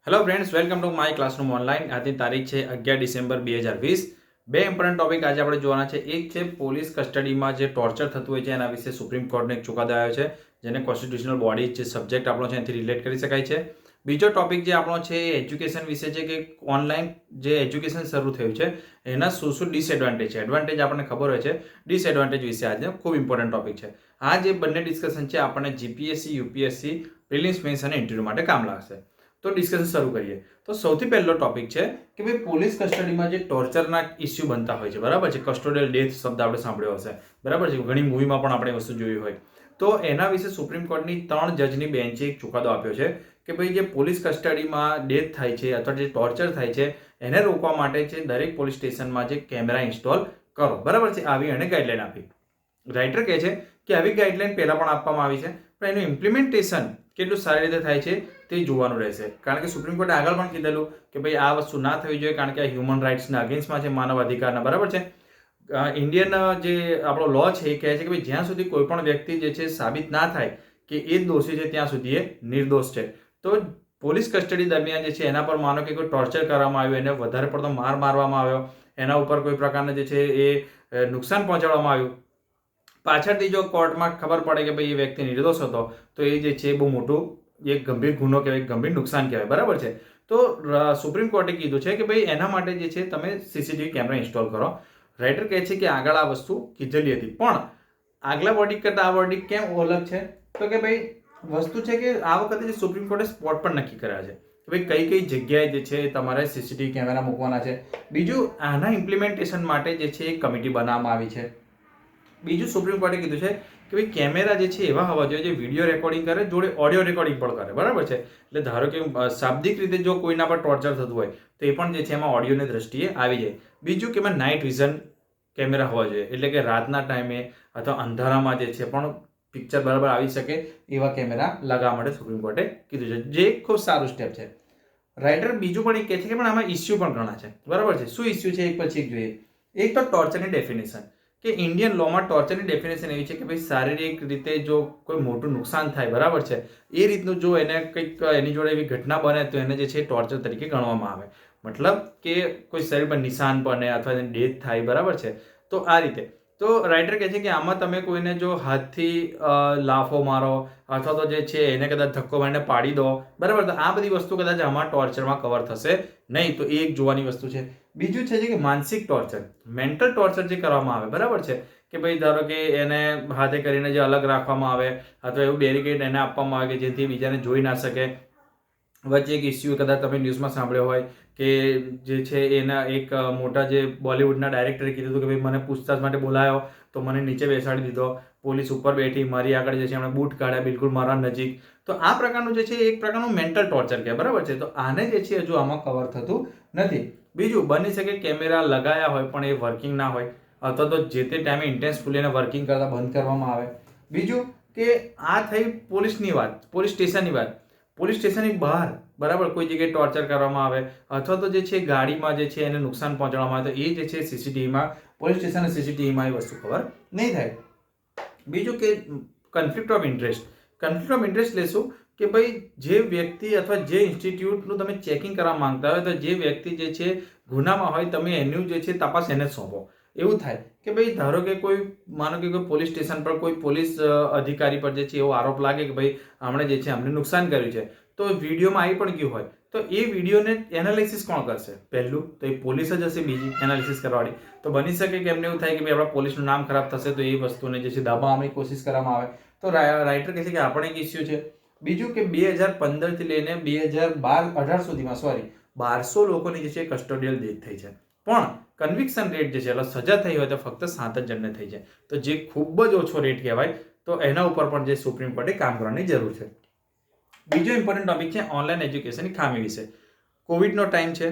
Hello friends, welcome to my classroom online. આજની તારીખ છે 11 ડિસેમ્બર 2020. બે ઇમ્પોર્ટન્ટ ટોપિક આજે આપણે જોવાના છે. એક છે પોલીસ કસ્ટડીમાં જે ટોર્ચર થતું હોય છે એના વિશે સુપ્રીમ કોર્ટનો એક ચુકાદો આવ્યો છે, જેને કોન્સ્ટિટ્યુશનલ બોડી જે સબ્જેક્ટ આપણો છે એનાથી રિલેટ કરી શકાય છે. બીજો ટોપિક જે આપણો છે એ એજ્યુકેશન વિશે છે કે ઓનલાઈન જે એજ્યુકેશન શરૂ થયું છે એના શું શું ડિસએડવાન્ટેજ છે. એડવાન્ટેજ આપણને ખબર હોય છે, ડિસએડવાન્ટેજ વિશે આજે ખૂબ ઇમ્પોર્ટન્ટ ટોપિક છે. આ જે બંને ડિસ્કશન છે આપણને જીપીએસસી, યુપીએસસી, પ્રિલિમ્સ, મેન્સ અને ઇન્ટરવ્યૂ માટે કામ લાગશે. તો ડિસ્કશન શરૂ કરીએ. તો સૌથી પહેલો ટોપિક છે કે ભાઈ પોલીસ કસ્ટડીમાં જે ટોર્ચરના ઇસ્યુ બનતા હોય છે, બરાબર છે. કસ્ટોડિયલ ડેથ શબ્દ આપણે સાંભળ્યો હશે, બરાબર છે. ઘણી મૂવીમાં પણ આપણે વસ્તુ જોઈ હોય. તો એના વિશે સુપ્રીમ કોર્ટની 3 જજની બેન્ચે એક ચુકાદો આપ્યો છે કે ભાઈ જે પોલીસ કસ્ટડીમાં ડેથ થાય છે અથવા જે ટોર્ચર થાય છે એને રોકવા માટે છે દરેક પોલીસ સ્ટેશનમાં જે કેમેરા ઇન્સ્ટોલ કરો, બરાબર છે. આવી એને ગાઈડલાઈન આપી. રાઇટર કહે છે કે આવી ગાઈડલાઈન પહેલાં પણ આપવામાં આવી છે, પણ એનું ઇમ્પ્લિમેન્ટેશન કેટલું સારી રીતે થાય છે તે જોવાનું રહેશે. કારણ કે સુપ્રીમ કોર્ટે આગળ પણ કીધેલું કે ભાઈ આ વસ્તુ ના થવી જોઈએ, કારણ કે આ હ્યુમન રાઇટ્સના અગેન્સ્ટમાં છે, માનવ અધિકારના, બરાબર છે. ઇન્ડિયન જે આપણો લો છે એ કહે છે કે ભાઈ જ્યાં સુધી કોઈ પણ વ્યક્તિ જે છે સાબિત ના થાય કે એ જ દોષી છે ત્યાં સુધી એ નિર્દોષ છે. તો પોલીસ કસ્ટડી દરમિયાન જે છે એના પર માનો કે કોઈ ટોર્ચર કરવામાં આવ્યું, એને વધારે પડતો માર મારવામાં આવ્યો, એના ઉપર કોઈ પ્રકારના જે છે એ નુકસાન પહોંચાડવામાં આવ્યું, પાછળથી જો કોર્ટમાં ખબર પડે કે ભાઈ એ વ્યક્તિ નિર્દોષ હતો તો એ જે છે બહુ મોટું એક ગંભીર ગુનો કહેવાય, ગંભીર નુકસાન કહેવાય, બરાબર છે. તો સુપ્રીમ કોર્ટે કીધું છે કે ભાઈ એના માટે જે છે તમે સીસીટીવી કેમેરા ઇન્સ્ટોલ કરો. રાઇટર કહે છે કે આગળ આ વસ્તુ કીધેલી હતી, પણ આગલા વર્ડિક કરતાં આ વર્ડિક કેમ અલગ છે? તો કે ભાઈ વસ્તુ છે કે આ વખતે જે સુપ્રીમ કોર્ટે સ્પોટ પણ નક્કી કર્યા છે કે ભાઈ કઈ કઈ જગ્યાએ જે છે તમારે સીસીટીવી કેમેરા મૂકવાના છે. બીજું, આના ઇમ્પ્લિમેન્ટેશન માટે જે છે એક કમિટી બનાવવામાં આવી છે. બીજું, સુપ્રીમ કોર્ટે કીધું છે કે ભાઈ કેમેરા જે છે એવા હોવા જોઈએ જે વિડીયો રેકોર્ડિંગ કરે, જોડે ઓડિયો રેકોર્ડિંગ પણ કરે, બરાબર છે. એટલે ધારો કે શાબ્દિક રીતે જો કોઈના પર ટોર્ચર થતું હોય તો એ પણ જે છે એમાં ઓડિયોની દ્રષ્ટિએ આવી જાય. બીજું કે એમાં નાઇટ વિઝન કેમેરા હોવા જોઈએ, એટલે કે રાતના ટાઈમે અથવા અંધારામાં જે છે પણ પિક્ચર બરાબર આવી શકે એવા કેમેરા લગાવવા માટે સુપ્રીમ કોર્ટે કીધું છે, જે ખૂબ સારું સ્ટેપ છે. રાઇટર બીજું પણ એક કહે છે કે પણ આમાં ઇસ્યુ પણ ઘણા છે, બરાબર છે. શું ઇસ્યુ છે એક પછી એક જોઈએ. એક તો ટોર્ચરની ડેફિનેશન, કે ઇન્ડિયન લોમાં ટોર્ચરની ડેફિનેશન એવી છે કે ભાઈ શારીરિક રીતે જો કોઈ મોટું નુકસાન થાય, બરાબર છે, એ રીતનું જો એને કંઈક એની જોડે એવી ઘટના બને તો એને જે છે ટોર્ચર તરીકે ગણવામાં આવે. મતલબ કે કોઈ શરીર પર નિશાન બને અથવા એની ડેથ થાય, બરાબર છે. તો આ રીતે તો રાઇટર કહે છે કે આમાં તમે કોઈને જો હાથથી લાફો મારો અથવા તો જે છે એને કદાચ ધક્કો મારીને પાડી દો, બરાબર, તો આ બધી વસ્તુ કદાચ આમાં ટોર્ચરમાં કવર થશે નહીં. તો એ એક જોવાની વસ્તુ છે. બીજું છે કે માનસિક ટોર્ચર, મેન્ટલ ટોર્ચર જે કરવામાં આવે, બરાબર છે, કે ભાઈ ધારો કે એને હાથે કરીને જે અલગ રાખવામાં આવે અથવા એવું બેરિકેડ એને આપવામાં આવે કે જેથી બીજાને જોઈ ના શકે. વચ્ચે એક ઇસ્યુ કદાચ તમે ન્યૂઝમાં સાંભળ્યો હોય કે જે છે એના એક મોટા જે બોલિવૂડના ડાયરેક્ટરે કીધું હતું કે ભાઈ મને પૂછતાછ માટે બોલાયો તો મને નીચે બેસાડી દીધો, પોલીસ ઉપર બેઠી, મારી આગળ જે છે એમણે બૂટ કાઢ્યા બિલકુલ મારા નજીક. તો આ પ્રકારનું જે છે એક પ્રકારનું મેન્ટલ ટોર્ચર કહેવાય, બરાબર છે. તો આને જે છે હજુ આમાં કવર થતું નથી. બીજું, બની શકે કેમેરા લગાયા હોય પણ એ વર્કિંગ ના હોય અથવા તો જે તે ટાઈમે ઇન્ટેન્સફુલી એને વર્કિંગ કરતા બંધ કરવામાં આવે. બીજું કે આ થઈ પોલીસની વાત, પોલીસ સ્ટેશનની વાત. પોલીસ સ્ટેશનની બહાર, બરાબર, કોઈ જગ્યાએ ટોર્ચર કરવામાં આવે અથવા તો જે છે ગાડીમાં જે છે એને નુકસાન પહોંચાડવામાં આવે તો એ જે છે સીસીટીવીમાં, પોલીસ સ્ટેશનના સીસીટીવીમાં એ વસ્તુ ખબર નહીં થાય. બીજું કે conflict of interest. Conflict of interest લેશું કે ભાઈ જે વ્યક્તિ અથવા જે ઇન્સ્ટિટ્યૂટનું તમે ચેકિંગ કરવા માંગતા હોય તો જે વ્યક્તિ જે છે ગુનામાં હોય તમે એનું જે છે તપાસ એને સોંપો. એવું થાય કે ભાઈ ધારો કે કોઈ માનો કે કોઈ પોલીસ સ્ટેશન પર કોઈ પોલીસ અધિકારી પર જે છે એવો આરોપ લાગે કે ભાઈ આમણે જે છે અમને નુકસાન કર્યું છે, તો વિડીયોમાં આવી પણ ગયું હોય તો એ વિડીયોને એનાલિસિસ કોણ કરશે? પહેલું તો એ પોલીસ જ હશે, બીજી એનાલિસિસ કરવાવાળી. તો બની શકે કે એમને એવું થાય કે ભાઈ આપણા પોલીસનું નામ ખરાબ થશે તો એ વસ્તુને જે છે દબાવવાની કોશિશ કરવામાં આવે. તો રાઇટર કહે છે કે આ પણ એક ઇસ્યુ છે. બીજું કે 2015 લઈને 2018 સુધીમાં 1200 લોકોની જે છે કસ્ટોડિયલ ડેથ થઈ છે, પણ કન્વિક્શન રેટ જે છે એટલે સજા થઈ હોય તો ફક્ત 7 જ જણને થઈ છે, તો જે ખૂબ જ ઓછો રેટ કહેવાય. તો એના ઉપર પણ જે સુપ્રીમ કોર્ટે કામ કરવાની જરૂર છે. બીજો ઇમ્પોર્ટન્ટ ટોપિક છે ઓનલાઈન એજ્યુકેશનની ખામી વિશે. કોવિડનો ટાઈમ છે,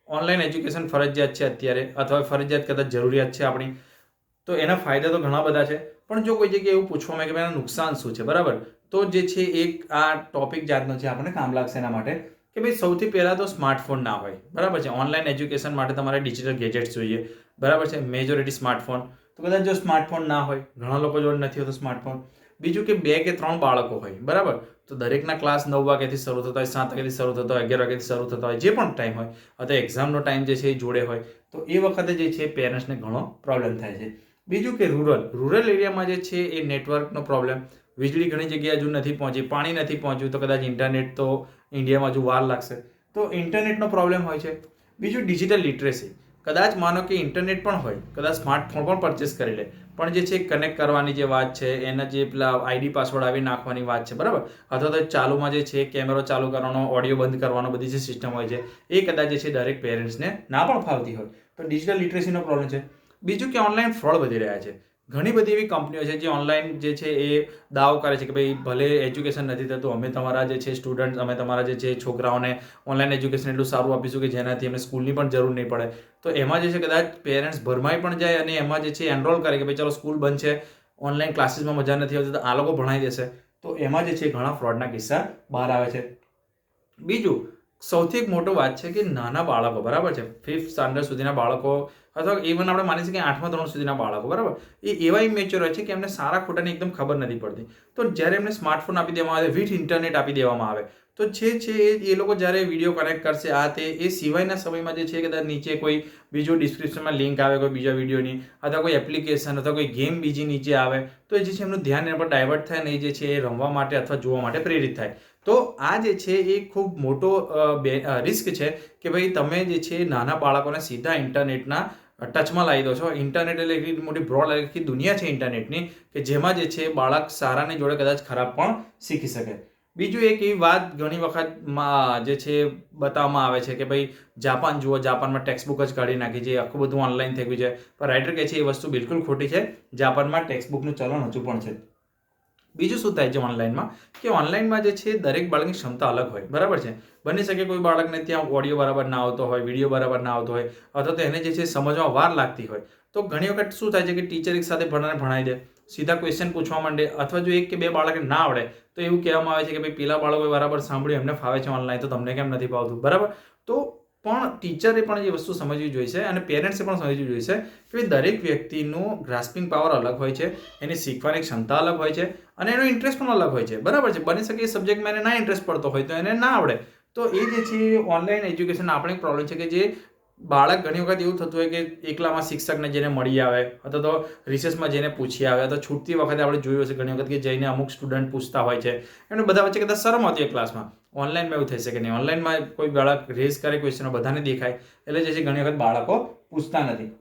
ઓનલાઈન એજ્યુકેશન ફરજિયાત છે અત્યારે, અથવા ફરજિયાત કદાચ જરૂરિયાત છે આપણી. તો એના ફાયદા તો ઘણા બધા છે, પણ જો કોઈ જગ્યાએ એવું પૂછવામાં આવે કે એના નુકસાન શું છે, બરાબર, તો જે છે એક આ ટોપિક જાતનો છે, આપણને કામ લાગશે એના માટે કે ભાઈ સૌથી પહેલાં તો સ્માર્ટફોન ના હોય, બરાબર છે. ઓનલાઈન એજ્યુકેશન માટે તમારે ડિજિટલ ગેજેટ્સ જોઈએ, બરાબર છે, મેજોરિટી સ્માર્ટફોન. તો કદાચ જો સ્માર્ટફોન ના હોય, ઘણા લોકો જોડે નથી હોતો સ્માર્ટફોન. બીજું કે 2 કે 3 બાળકો હોય, બરાબર, તો દરેકના ક્લાસ 9 વાગ્યાથી શરૂ થતા હોય, 7 વાગ્યાથી શરૂ થતા હોય, 11 વાગ્યાથી શરૂ થતા હોય, જે પણ ટાઈમ હોય, અથવા એક્ઝામનો ટાઈમ જે છે એ જોડે હોય, તો એ વખતે જે છે પેરેન્ટ્સને ઘણો પ્રોબ્લેમ થાય છે. બીજું કે રૂરલ એરિયામાં જે છે એ નેટવર્કનો પ્રોબ્લેમ, વીજળી ઘણી જગ્યાએ હજુ નથી પહોંચી, પાણી નથી પહોંચ્યું, તો કદાચ ઇન્ટરનેટ તો ઇન્ડિયામાં હજુ વાર લાગશે, તો ઇન્ટરનેટનો પ્રોબ્લેમ હોય છે. બીજું ડિજિટલ લિટરેસી, કદાચ માનો કે ઇન્ટરનેટ પણ હોય, કદાચ સ્માર્ટફોન પણ પરચેસ કરી લે, પણ જે છે કનેક્ટ કરવાની જે વાત છે, એના જે પેલા આઈડી પાસવર્ડ આવી નાખવાની વાત છે, બરાબર, અથવા તો ચાલુમાં જે છે કેમેરો ચાલુ કરવાનો, ઓડિયો બંધ કરવાનો, બધી જે સિસ્ટમ હોય છે એ કદાચ જે છે દરેક પેરેન્ટ્સને ના પણ ફાવતી હોય, તો ડિજિટલ લિટરેસીનો પ્રોબ્લેમ છે. બીજું કે ઓનલાઈન ફ્રોડ વધી રહ્યા છે. ઘણી બધી એવી કંપનીઓ છે જે ઓનલાઈન જે છે એ દાવો કરે છે કે ભાઈ ભલે એજ્યુકેશન નથી થતું, અમે તમારા જે છે સ્ટુડન્ટ, અમે તમારા જે છે છોકરાઓને ઓનલાઈન એજ્યુકેશન એટલું સારું આપીશું કે જેનાથી એમને સ્કૂલની પણ જરૂર નહીં પડે. તો એમાં જે છે કદાચ પેરેન્ટ્સ ભરમાઈ પણ જાય અને એમાં જે છે એનરોલ કરે કે ભાઈ ચાલો સ્કૂલ બંધ છે, ઓનલાઈન ક્લાસીસમાં મજા નથી આવતી, તો આ લોકો ભણાવી દેશે. તો એમાં જે છે ઘણા ફ્રોડના કિસ્સા બહાર આવે છે. બીજું સૌથી એક મોટો વાત છે કે નાના બાળકો, બરાબર છે, 5th સ્ટાન્ડર્ડ સુધીના બાળકો, અથવા ઇવન આપણે માની શકીએ કે 8મા ધોરણ સુધીના બાળકો, બરાબર, એ એવા ઇમેચ્યોર હોય છે કે એમને સારા ખોટાની એકદમ ખબર નથી પડતી. તો જ્યારે એમને સ્માર્ટફોન આપી દેવામાં આવે, વિથ ઇન્ટરનેટ આપી દેવામાં આવે, તો એ લોકો જ્યારે વિડીયો કનેક્ટ કરશે આ તે, એ સિવાયના સમયમાં જે છે કદાચ નીચે કોઈ બીજું ડિસ્ક્રિપ્શનમાં લિંક આવે કોઈ બીજા વિડીયોની, અથવા કોઈ એપ્લિકેશન અથવા કોઈ ગેમ બીજી નીચે આવે, તો એ જે છે એમનું ધ્યાન એના પર ડાયવર્ટ થાય ને એ જે છે એ રમવા માટે અથવા જોવા માટે પ્રેરિત થાય. તો આ જે છે એ ખૂબ મોટો રિસ્ક છે કે ભાઈ તમે જે છે નાના બાળકોને સીધા ઇન્ટરનેટના ટચમાં લાવી દો છો. ઇન્ટરનેટ એટલે એટલી મોટી બ્રોડ આખી દુનિયા છે ઇન્ટરનેટની કે જેમાં જે છે બાળક સારાની જોડે કદાચ ખરાબ પણ શીખી શકે. બીજું એક એવી વાત ઘણી વખત જે છે બતાવવામાં આવે છે કે ભાઈ જાપાન જુઓ, જાપાનમાં ટેક્સ્ટબુક જ કાઢી નાખી છે, આખું બધું ઓનલાઈન થઈ ગયું છે, પણ રાઇટર કહે છે એ વસ્તુ બિલકુલ ખોટી છે. જાપાનમાં ટેક્સ્ટબુકનું ચલણ હજુ પણ છે. બીજું શું થાય છે ઓનલાઈનમાં, કે ઓનલાઈનમાં જે છે દરેક બાળકની ક્ષમતા અલગ હોય, બરાબર છે. બની શકે કોઈ બાળકને ત્યાં ઓડિયો બરાબર ના આવતો હોય, વિડીયો બરાબર ના આવતો હોય, અથવા તો એને જે છે સમજવામાં વાર લાગતી હોય, તો ઘણી વખત શું થાય છે કે ટીચર એક સાથે ભણાવી દે, સીધા ક્વેશ્ચન પૂછવા માંડે, અથવા જો 1 કે 2 બાળકને ના આવડે તો એવું કહેવામાં આવે છે કે ભાઈ પેલા બાળકોએ બરાબર સાંભળ્યું, એમને ફાવે છે ઓનલાઈન, તો તમને કેમ નથી ફાવતું, બરાબર. તો પણ ટીચરે પણ એ વસ્તુ સમજવી જોઈશે અને પેરેન્ટ્સે પણ સમજવી જોઈશે કે દરેક વ્યક્તિનું ગ્રાસ્પિંગ પાવર અલગ હોય છે, એની શીખવાની ક્ષમતા અલગ હોય છે અને એનો ઇન્ટરેસ્ટ પણ અલગ હોય છે, બરાબર છે. બની શકે એ સબ્જેક્ટમાં એને ના ઇન્ટરેસ્ટ પડતો હોય તો એને ના આવડે. તો એ જે છે ઓનલાઈન એજ્યુકેશન આપણે એક પ્રોબ્લેમ છે કે જે બાળક ઘણી વખત એવું થતું હોય કે એકલામાં શિક્ષકને જઈને મળી આવે, અથવા તો રિસેસમાં જઈને પૂછી આવે, અથવા છૂટતી વખતે આપણે જોયું હશે ઘણી વખત કે જઈને અમુક સ્ટુડન્ટ પૂછતા હોય છે, એમને બધા વચ્ચે કદાચ શરમ હોતી હોય ક્લાસમાં. ઓનલાઈનમાં એવું થઈ શકે નહીં. ઓનલાઈનમાં કોઈ બાળક રેઝ કરે ક્વેશ્ચનો બધાને દેખાય, એટલે જે છે ઘણી વખત બાળકો પૂછતા નથી.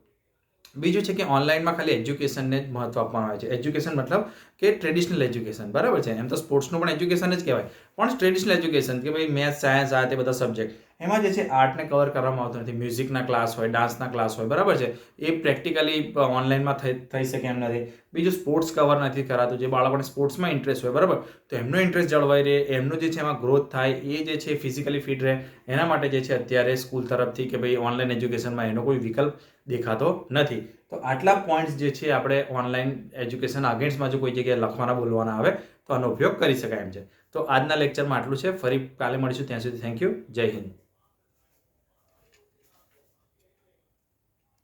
બીજું છે કે ઓનલાઈનમાં ખાલી એજ્યુકેશનને જ મહત્વ આપવામાં આવે છે. એજ્યુકેશન મતલબ કે ટ્રેડિશનલ એજ્યુકેશન, બરાબર છે. એમ તો સ્પોર્ટ્સનું પણ એજ્યુકેશન જ કહેવાય, પણ ટ્રેડિશનલ એજ્યુકેશન કે ભાઈ મેથ્સ, સાયન્સ, આ તે બધા સબ્જેક્ટ, એમાં જે છે આર્ટને કવર કરવામાં આવતું નથી. મ્યુઝિકના ક્લાસ હોય, ડાન્સના ક્લાસ હોય, બરાબર છે, એ પ્રેક્ટિકલી ઓનલાઈનમાં થઈ શકે એમ નથી. બીજું સ્પોર્ટ્સ કવર નથી કરાતું. જે બાળકોને સ્પોર્ટ્સમાં ઇન્ટરેસ્ટ હોય, બરાબર, તો એમનો ઇન્ટરેસ્ટ જળવાઈ રહે, એમનું જે છે એમાં ગ્રોથ થાય, એ જે છે ફિઝિકલી ફિટ રહે, એના માટે જે છે અત્યારે સ્કૂલ તરફથી કે ભાઈ ઓનલાઈન એજ્યુકેશનમાં એનો કોઈ વિકલ્પ દેખાતો નથી. તો આટલા પોઈન્ટ્સ જે છે આપણે ઓનલાઈન એજ્યુકેશન અગેન્સ્ટમાં જો કોઈ જગ્યાએ લખવાના બોલવાના આવે તો આનો ઉપયોગ કરી શકાય એમ છે. તો આજના લેક્ચરમાં આટલું છે. ફરી કાલે મળીશું. ત્યાં સુધી થેન્ક યુ. જય હિન્દ.